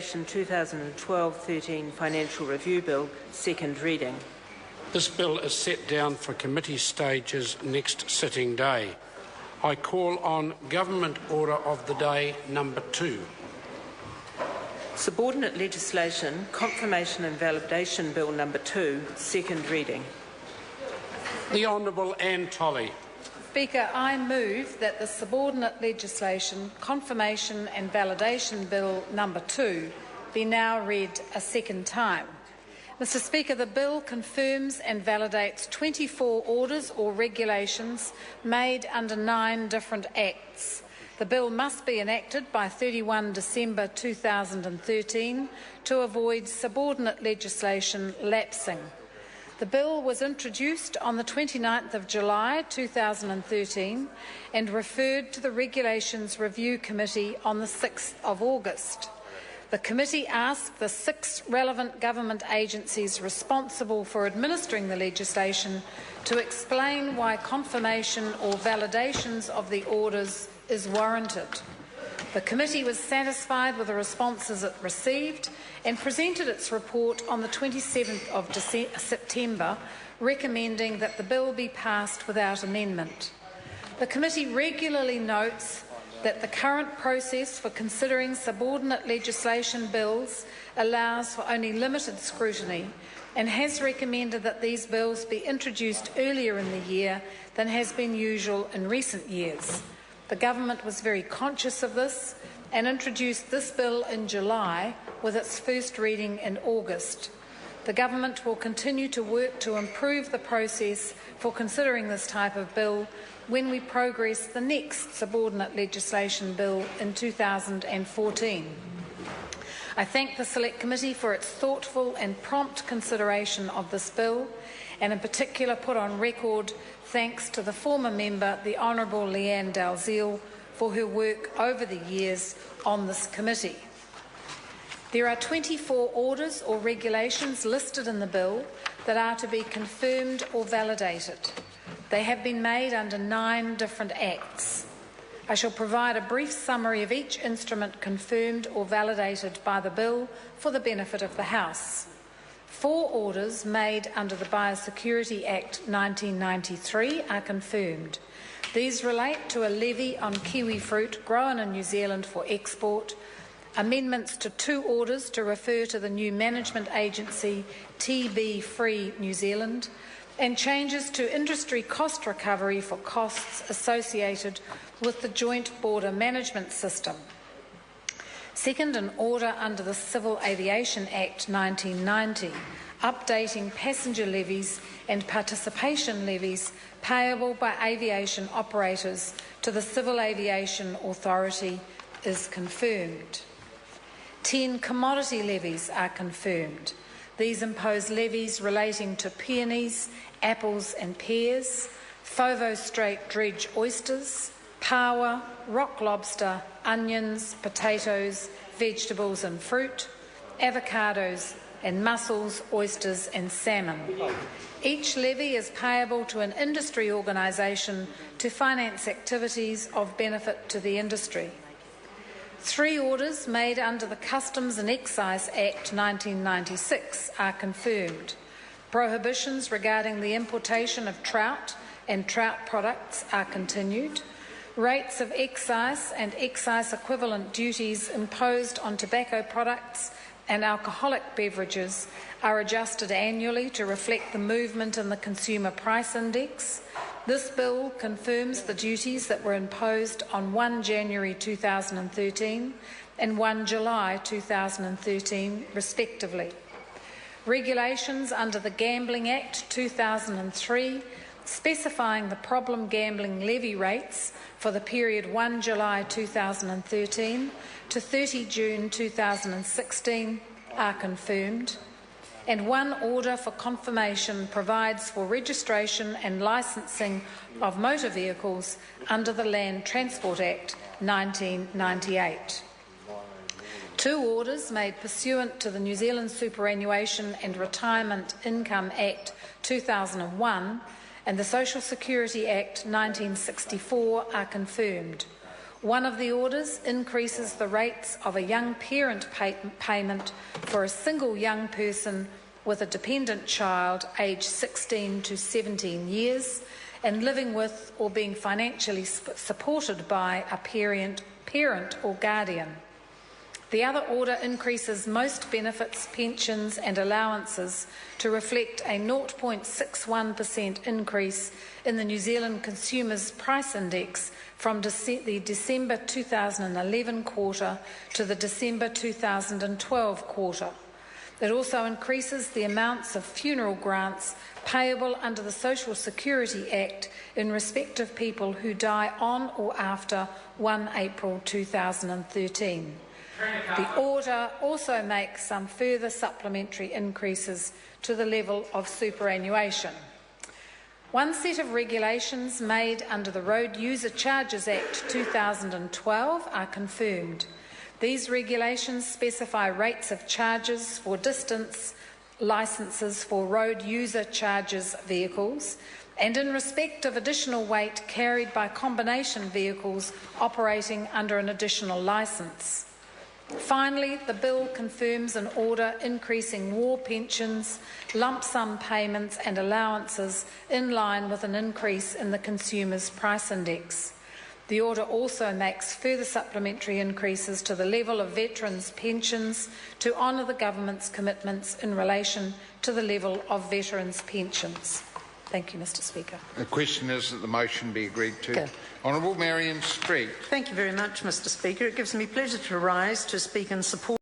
2012-13 Financial Review Bill, second reading. This bill is set down for committee stages next sitting day. I call on Government Order of the Day number 2. Subordinate legislation, Confirmation and Validation Bill number 2, second reading. The Honourable Anne Tolley. Speaker, I move that the Subordinate Legislation, Confirmation and Validation Bill number 2 be now read a second time. Mr. Speaker, the bill confirms and validates 24 orders or regulations made under 9 different acts. The bill must be enacted by 31 December 2013 to avoid subordinate legislation lapsing. The bill was introduced on the 29th of July 2013 and referred to the Regulations Review Committee on the 6th of August. The committee asked the 6 relevant government agencies responsible for administering the legislation to explain why confirmation or validations of the orders is warranted. The committee was satisfied with the responses it received and presented its report on the 27th of September, recommending that the bill be passed without amendment. The committee regularly notes that the current process for considering subordinate legislation bills allows for only limited scrutiny and has recommended that these bills be introduced earlier in the year than has been usual in recent years. The government was very conscious of this and introduced this bill in July with its first reading in August. The government will continue to work to improve the process for considering this type of bill when we progress the next subordinate legislation bill in 2014. I thank the Select Committee for its thoughtful and prompt consideration of this bill, and in particular put on record thanks to the former member, the Honourable Leanne Dalziel, for her work over the years on this committee. There are 24 orders or regulations listed in the bill that are to be confirmed or validated. They have been made under 9 different acts. I shall provide a brief summary of each instrument confirmed or validated by the bill for the benefit of the House. 4 orders made under the Biosecurity Act 1993 are confirmed. These relate to a levy on kiwi fruit grown in New Zealand for export, amendments to 2 orders to refer to the new management agency TB Free New Zealand, and changes to industry cost recovery for costs associated with the Joint Border Management System. Second, an order under the Civil Aviation Act 1990, updating passenger levies and participation levies payable by aviation operators to the Civil Aviation Authority, is confirmed. 10 commodity levies are confirmed. These impose levies relating to peonies, apples and pears, Fovo Strait dredge oysters, paua, rock lobster, onions, potatoes, vegetables and fruit, avocados and mussels, oysters and salmon. Each levy is payable to an industry organisation to finance activities of benefit to the industry. 3 orders made under the Customs and Excise Act 1996 are confirmed. Prohibitions regarding the importation of trout and trout products are continued. Rates of excise and excise equivalent duties imposed on tobacco products and alcoholic beverages are adjusted annually to reflect the movement in the Consumer Price Index. This bill confirms the duties that were imposed on 1 January 2013 and 1 July 2013, respectively. Regulations under the Gambling Act 2003 specifying the problem gambling levy rates for the period 1 July 2013 to 30 June 2016 are confirmed, and 1 order for confirmation provides for registration and licensing of motor vehicles under the Land Transport Act 1998. 2 orders made pursuant to the New Zealand Superannuation and Retirement Income Act 2001 and the Social Security Act 1964 are confirmed. One of the orders increases the rates of a young parent payment for a single young person with a dependent child aged 16 to 17 years and living with or being financially supported by a parent or guardian. The other order increases most benefits, pensions and allowances to reflect a 0.61% increase in the New Zealand Consumers Price Index from the December 2011 quarter to the December 2012 quarter. It also increases the amounts of funeral grants payable under the Social Security Act in respect of people who die on or after 1 April 2013. The order also makes some further supplementary increases to the level of superannuation. One set of regulations made under the Road User Charges Act 2012 are confirmed. These regulations specify rates of charges for distance licences for road user charges vehicles and in respect of additional weight carried by combination vehicles operating under an additional licence. Finally, the bill confirms an order increasing war pensions, lump sum payments and allowances in line with an increase in the Consumers Price Index. The order also makes further supplementary increases to the level of veterans' pensions to honour the government's commitments in relation to the level of veterans' pensions. Thank you, Mr. Speaker. The question is that the motion be agreed to. Okay. Honourable Marion Street. Thank you very much, Mr. Speaker. It gives me pleasure to rise to speak in support